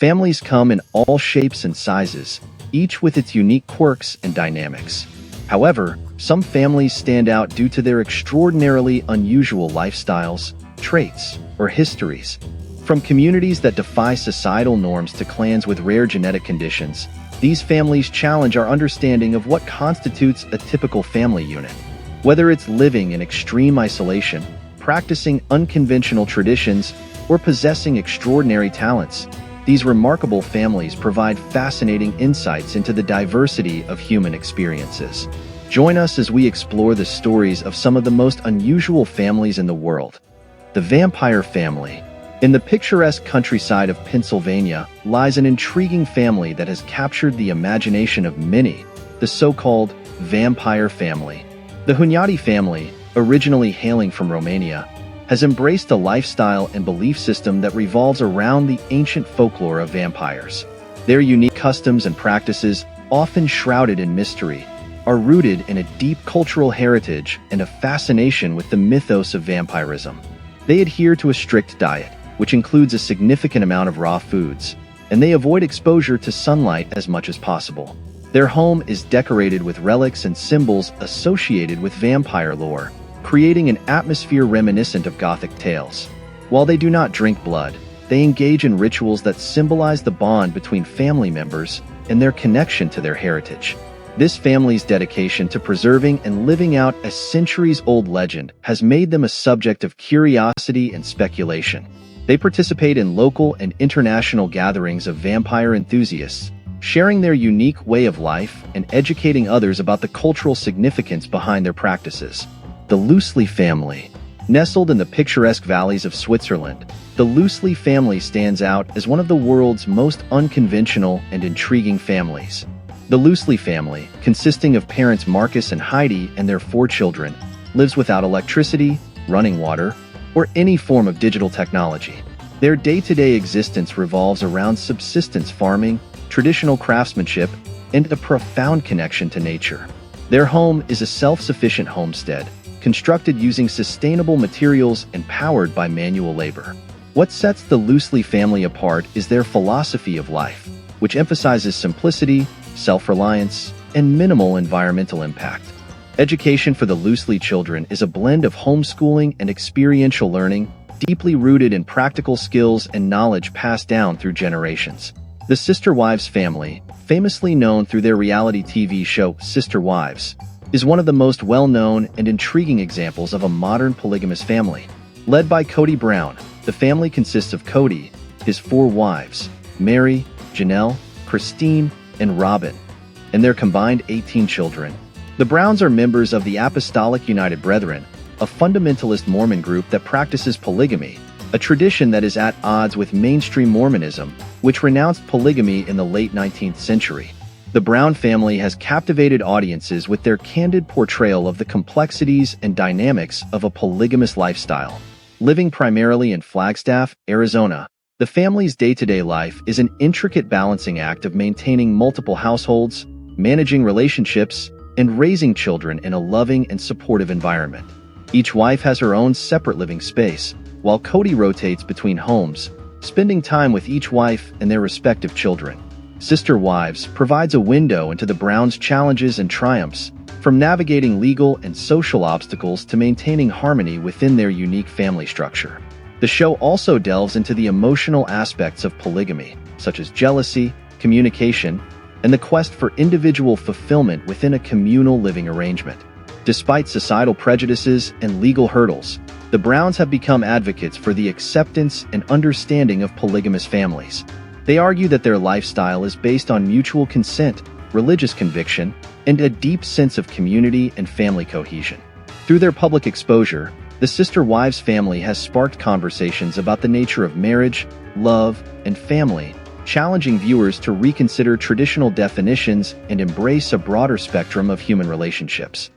Families come in all shapes and sizes, each with its unique quirks and dynamics. However, some families stand out due to their extraordinarily unusual lifestyles, traits, or histories. From communities that defy societal norms to clans with rare genetic conditions, these families challenge our understanding of what constitutes a typical family unit. Whether it's living in extreme isolation, practicing unconventional traditions, or possessing extraordinary talents, these remarkable families provide fascinating insights into the diversity of human experiences. Join us as we explore the stories of some of the most unusual families in the world. The vampire family. In the picturesque countryside of Pennsylvania lies an intriguing family that has captured the imagination of many, the so-called vampire family. The Hunyadi family, originally hailing from Romania, has embraced a lifestyle and belief system that revolves around the ancient folklore of vampires. Their unique customs and practices, often shrouded in mystery, are rooted in a deep cultural heritage and a fascination with the mythos of vampirism. They adhere to a strict diet, which includes a significant amount of raw foods, and they avoid exposure to sunlight as much as possible. Their home is decorated with relics and symbols associated with vampire lore, creating an atmosphere reminiscent of Gothic tales. While they do not drink blood, they engage in rituals that symbolize the bond between family members and their connection to their heritage. This family's dedication to preserving and living out a centuries-old legend has made them a subject of curiosity and speculation. They participate in local and international gatherings of vampire enthusiasts, sharing their unique way of life and educating others about the cultural significance behind their practices. The Loosely family. Nestled in the picturesque valleys of Switzerland, the Loosely family stands out as one of the world's most unconventional and intriguing families. The Loosely family, consisting of parents Marcus and Heidi and their 4 children, lives without electricity, running water, or any form of digital technology. Their day-to-day existence revolves around subsistence farming, traditional craftsmanship, and a profound connection to nature. Their home is a self-sufficient homestead, constructed using sustainable materials and powered by manual labor. What sets the Loosely family apart is their philosophy of life, which emphasizes simplicity, self-reliance, and minimal environmental impact. Education for the Loosely children is a blend of homeschooling and experiential learning, deeply rooted in practical skills and knowledge passed down through generations. The Sister Wives family, famously known through their reality TV show Sister Wives, is one of the most well-known and intriguing examples of a modern polygamous family. Led by Cody Brown, the family consists of Cody, his 4 wives, Mary, Janelle, Christine, and Robin, and their combined 18 children. The Browns are members of the Apostolic United Brethren, a fundamentalist Mormon group that practices polygamy, a tradition that is at odds with mainstream Mormonism, which renounced polygamy in the late 19th century. The Brown family has captivated audiences with their candid portrayal of the complexities and dynamics of a polygamous lifestyle. Living primarily in Flagstaff, Arizona, the family's day-to-day life is an intricate balancing act of maintaining multiple households, managing relationships, and raising children in a loving and supportive environment. Each wife has her own separate living space, while Cody rotates between homes, spending time with each wife and their respective children. Sister Wives provides a window into the Browns' challenges and triumphs, from navigating legal and social obstacles to maintaining harmony within their unique family structure. The show also delves into the emotional aspects of polygamy, such as jealousy, communication, and the quest for individual fulfillment within a communal living arrangement. Despite societal prejudices and legal hurdles, the Browns have become advocates for the acceptance and understanding of polygamous families. They argue that their lifestyle is based on mutual consent, religious conviction, and a deep sense of community and family cohesion. Through their public exposure, the Sister Wives family has sparked conversations about the nature of marriage, love, and family, challenging viewers to reconsider traditional definitions and embrace a broader spectrum of human relationships.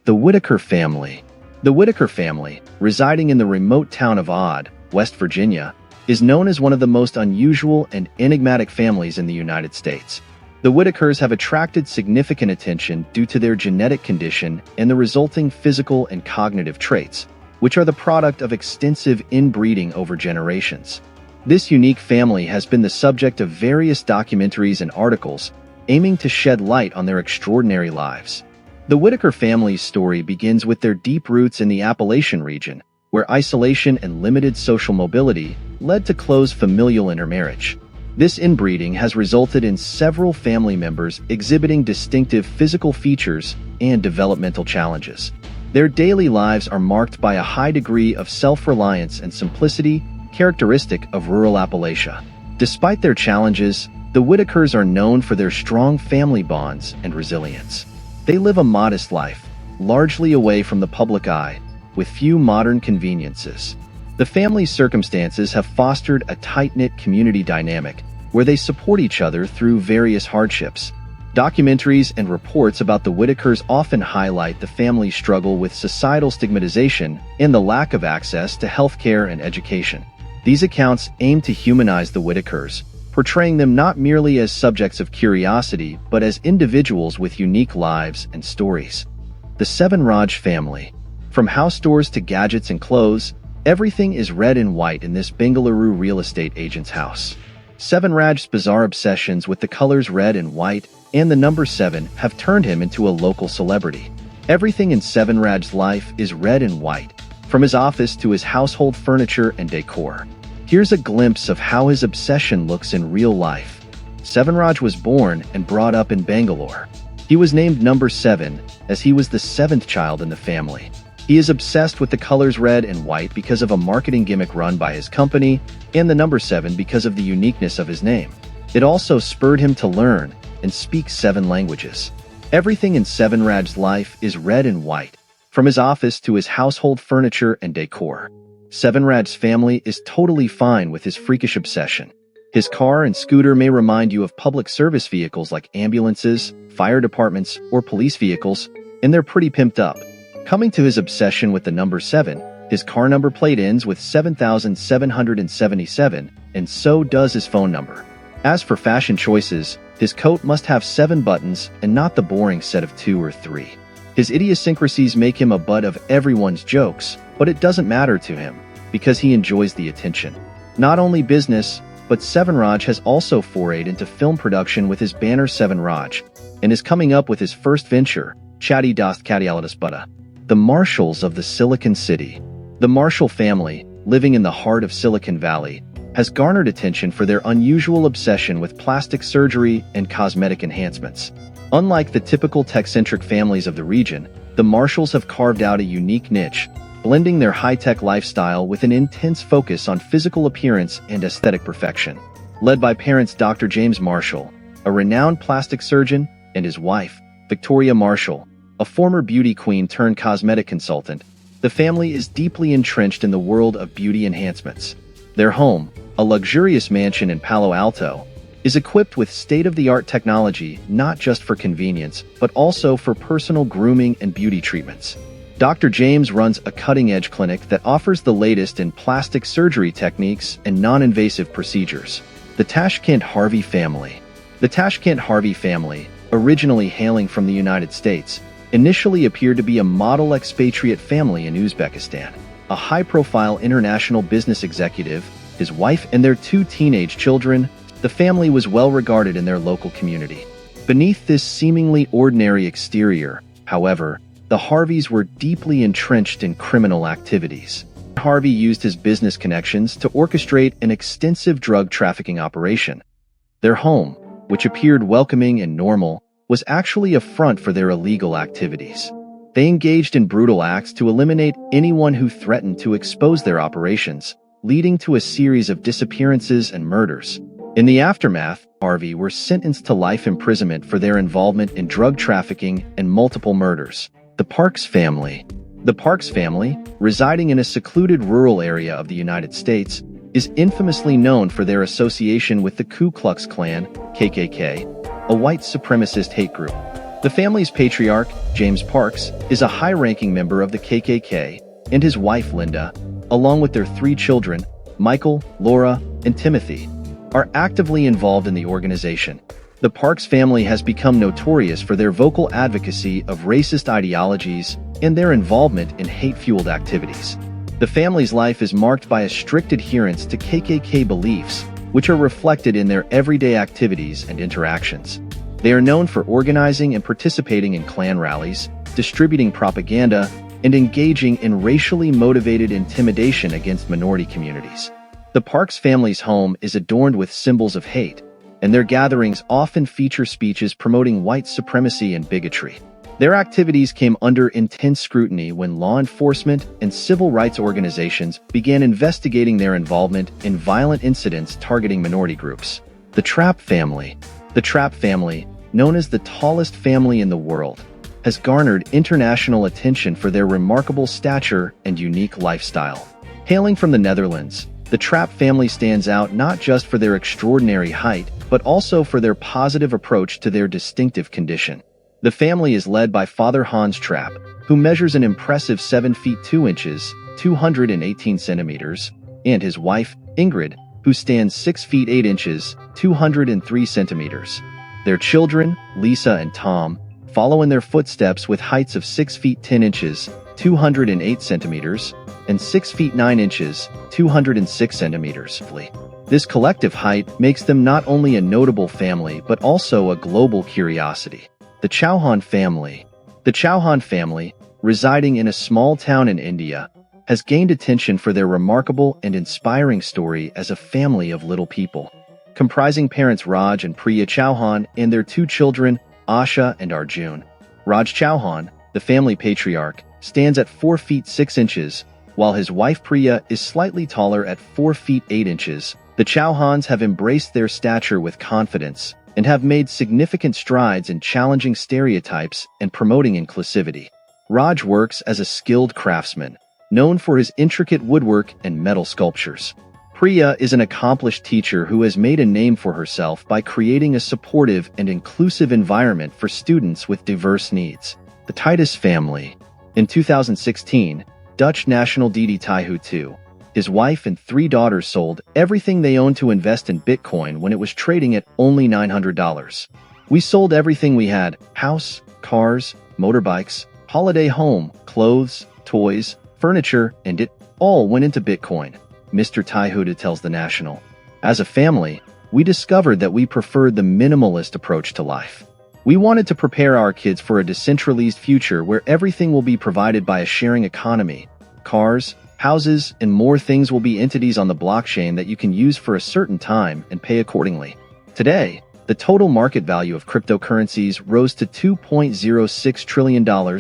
The Whitaker family. The Whitaker family, residing in the remote town of Odd, West Virginia, is known as one of the most unusual and enigmatic families in the United States. The Whitakers have attracted significant attention due to their genetic condition and the resulting physical and cognitive traits, which are the product of extensive inbreeding over generations. This unique family has been the subject of various documentaries and articles, aiming to shed light on their extraordinary lives. The Whitaker family's story begins with their deep roots in the Appalachian region, where isolation and limited social mobility led to close familial intermarriage. This inbreeding has resulted in several family members exhibiting distinctive physical features and developmental challenges. Their daily lives are marked by a high degree of self-reliance and simplicity, characteristic of rural Appalachia. Despite their challenges, the Whitakers are known for their strong family bonds and resilience. They live a modest life, largely away from the public eye, with few modern conveniences. The family's circumstances have fostered a tight-knit community dynamic where they support each other through various hardships. Documentaries and reports about the Whitakers often highlight the family's struggle with societal stigmatization and the lack of access to healthcare and education. These accounts aim to humanize the Whitakers, portraying them not merely as subjects of curiosity but as individuals with unique lives and stories. The Seven Raj family. From house doors to gadgets and clothes, everything is red and white in this Bengaluru real estate agent's house. Seven Raj's bizarre obsessions with the colors red and white and the number 7 have turned him into a local celebrity. Everything in Seven Raj's life is red and white, from his office to his household furniture and decor. Here's a glimpse of how his obsession looks in real life. Seven Raj was born and brought up in Bangalore. He was named number 7, as he was the 7th child in the family. He is obsessed with the colors red and white because of a marketing gimmick run by his company, and the number 7 because of the uniqueness of his name. It also spurred him to learn and speak 7 languages. Everything in Seven Raj's life is red and white, from his office to his household furniture and decor. Seven Raj's family is totally fine with his freakish obsession. His car and scooter may remind you of public service vehicles like ambulances, fire departments, or police vehicles, and they're pretty pimped up. Coming to his obsession with the number 7, his car number plate ends with 7,777, and so does his phone number. As for fashion choices, his coat must have 7 buttons and not the boring set of 2 or 3. His idiosyncrasies make him a butt of everyone's jokes, but it doesn't matter to him, because he enjoys the attention. Not only business, but Seven Raj has also forayed into film production with his banner Seven Raj, and is coming up with his first venture, Chatti Dost Kadialadas Butta. The Marshalls of the Silicon City. The Marshall family, living in the heart of Silicon Valley, has garnered attention for their unusual obsession with plastic surgery and cosmetic enhancements. Unlike the typical tech-centric families of the region, the Marshalls have carved out a unique niche, blending their high-tech lifestyle with an intense focus on physical appearance and aesthetic perfection. Led by parents Dr. James Marshall, a renowned plastic surgeon, and his wife, Victoria Marshall, a former beauty queen turned cosmetic consultant, the family is deeply entrenched in the world of beauty enhancements. Their home, a luxurious mansion in Palo Alto, is equipped with state-of-the-art technology not just for convenience, but also for personal grooming and beauty treatments. Dr. James runs a cutting-edge clinic that offers the latest in plastic surgery techniques and non-invasive procedures. The Tashkent Harvey family. The Tashkent Harvey family, originally hailing from the United States, initially appeared to be a model expatriate family in Uzbekistan. A high-profile international business executive, his wife and their 2 teenage children, the family was well regarded in their local community. Beneath this seemingly ordinary exterior, however, the Harveys were deeply entrenched in criminal activities. Harvey used his business connections to orchestrate an extensive drug trafficking operation. Their home, which appeared welcoming and normal, was actually a front for their illegal activities. They engaged in brutal acts to eliminate anyone who threatened to expose their operations, leading to a series of disappearances and murders. In the aftermath, Harvey were sentenced to life imprisonment for their involvement in drug trafficking and multiple murders. The Parks family. The Parks family, residing in a secluded rural area of the United States, is infamously known for their association with the Ku Klux Klan, KKK, a white supremacist hate group. The family's patriarch, James Parks, is a high-ranking member of the KKK, and his wife, Linda, along with their 3 children, Michael, Laura, and Timothy, are actively involved in the organization. The Parks family has become notorious for their vocal advocacy of racist ideologies and their involvement in hate-fueled activities. The family's life is marked by a strict adherence to KKK beliefs, which are reflected in their everyday activities and interactions. They are known for organizing and participating in Klan rallies, distributing propaganda, and engaging in racially motivated intimidation against minority communities. The Parks family's home is adorned with symbols of hate, and their gatherings often feature speeches promoting white supremacy and bigotry. Their activities came under intense scrutiny when law enforcement and civil rights organizations began investigating their involvement in violent incidents targeting minority groups. The Trapp family. The Trapp family, known as the tallest family in the world, has garnered international attention for their remarkable stature and unique lifestyle. Hailing from the Netherlands, the Trapp family stands out not just for their extraordinary height, but also for their positive approach to their distinctive condition. The family is led by Father Hans Trapp, who measures an impressive 7 feet 2 inches, 218 centimeters, and his wife, Ingrid, who stands 6 feet 8 inches, 203 centimeters. Their children, Lisa and Tom, follow in their footsteps with heights of 6 feet 10 inches, 208 centimeters, and 6 feet 9 inches, 206 centimeters. This collective height makes them not only a notable family but also a global curiosity. The Chauhan family. The Chauhan family, residing in a small town in India, has gained attention for their remarkable and inspiring story as a family of little people. Comprising parents Raj and Priya Chauhan and their 2 children, Asha and Arjun. Raj Chauhan, the family patriarch, stands at 4 feet 6 inches, while his wife Priya is slightly taller at 4 feet 8 inches. The Chauhans have embraced their stature with confidence and have made significant strides in challenging stereotypes and promoting inclusivity. Raj works as a skilled craftsman, known for his intricate woodwork and metal sculptures. Priya is an accomplished teacher who has made a name for herself by creating a supportive and inclusive environment for students with diverse needs. The Titus family. In 2016, Dutch national Didi Taihu II, his wife and 3 daughters sold everything they owned to invest in Bitcoin when it was trading at only $900. We sold everything we had: house, cars, motorbikes, holiday home, clothes, toys, furniture, and it all went into Bitcoin, Mr. Taihuda tells The National. As a family, we discovered that we preferred the minimalist approach to life. We wanted to prepare our kids for a decentralized future where everything will be provided by a sharing economy. Cars, houses, and more things will be entities on the blockchain that you can use for a certain time and pay accordingly. Today, the total market value of cryptocurrencies rose to $2.06 trillion,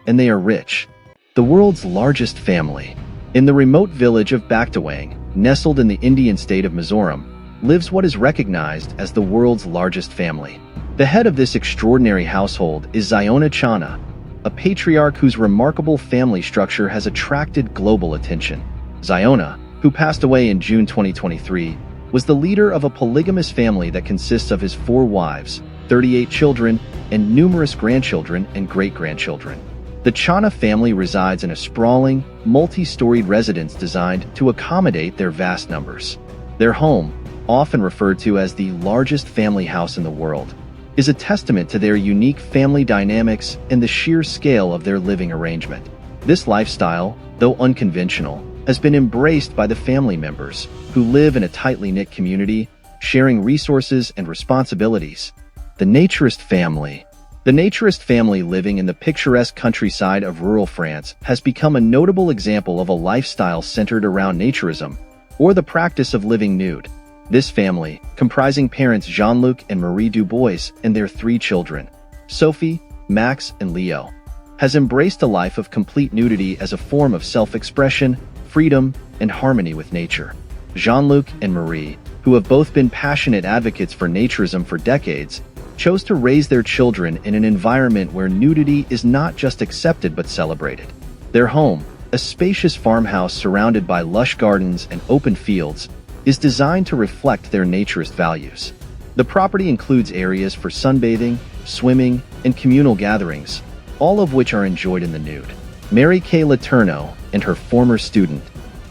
and they are rich. The world's largest family. In the remote village of Baktawang, nestled in the Indian state of Mizoram, lives what is recognized as the world's largest family. The head of this extraordinary household is Ziona Chana, a patriarch whose remarkable family structure has attracted global attention. Ziona, who passed away in June 2023, was the leader of a polygamous family that consists of his 4 wives, 38 children, and numerous grandchildren and great-grandchildren. The Chana family resides in a sprawling, multi-storied residence designed to accommodate their vast numbers. Their home, often referred to as the largest family house in the world, is a testament to their unique family dynamics and the sheer scale of their living arrangement. This lifestyle, though unconventional, has been embraced by the family members, who live in a tightly knit community, sharing resources and responsibilities. The naturist family. The naturist family living in the picturesque countryside of rural France has become a notable example of a lifestyle centered around naturism, or the practice of living nude. This family, comprising parents Jean-Luc and Marie Dubois and their 3 children, Sophie, Max, and Leo, has embraced a life of complete nudity as a form of self-expression, freedom, and harmony with nature. Jean-Luc and Marie, who have both been passionate advocates for naturism for decades, chose to raise their children in an environment where nudity is not just accepted but celebrated. Their home, a spacious farmhouse surrounded by lush gardens and open fields, is designed to reflect their naturist values. The property includes areas for sunbathing, swimming, and communal gatherings, all of which are enjoyed in the nude. Mary Kay Letourneau and her former student.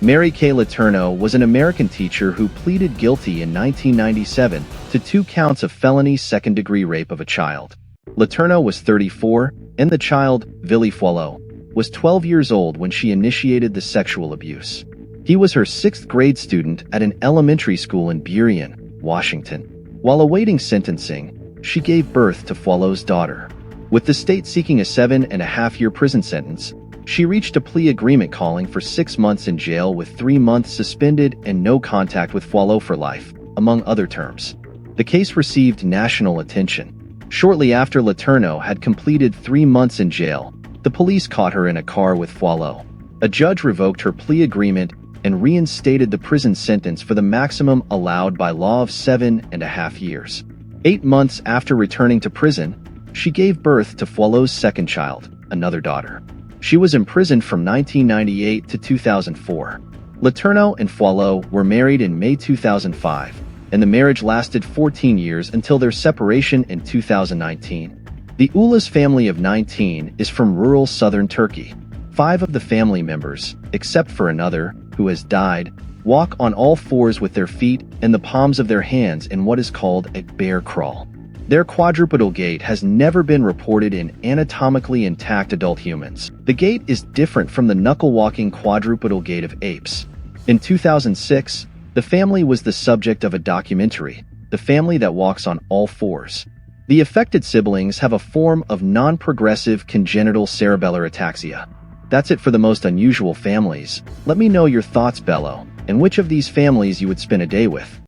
Mary Kay Letourneau was an American teacher who pleaded guilty in 1997 to 2 counts of felony second-degree rape of a child. Letourneau was 34, and the child, Villy Foilot, was 12 years old when she initiated the sexual abuse. He was her 6th grade student at an elementary school in Burien, Washington. While awaiting sentencing, she gave birth to Follow's daughter. With the state seeking a 7.5-year prison sentence, she reached a plea agreement calling for 6 months in jail with 3 months suspended and no contact with Follow for life, among other terms. The case received national attention. Shortly after Letourneau had completed 3 months in jail, the police caught her in a car with Follow. A judge revoked her plea agreement and reinstated the prison sentence for the maximum allowed by law of 7.5 years. 8 months after returning to prison, she gave birth to Follow's second child, another daughter. She was imprisoned from 1998 to 2004. Letourneau and Follow were married in May 2005, and the marriage lasted 14 years until their separation in 2019. The Ulas family of 19 is from rural southern Turkey. 5 of the family members, except for another, who has died, walk on all fours with their feet and the palms of their hands in what is called a bear crawl. Their quadrupedal gait has never been reported in anatomically intact adult humans. The gait is different from the knuckle-walking quadrupedal gait of apes. In 2006, the family was the subject of a documentary, The Family That Walks on All Fours. The affected siblings have a form of non-progressive congenital cerebellar ataxia. That's it for the most unusual families. Let me know your thoughts below, and which of these families you would spend a day with.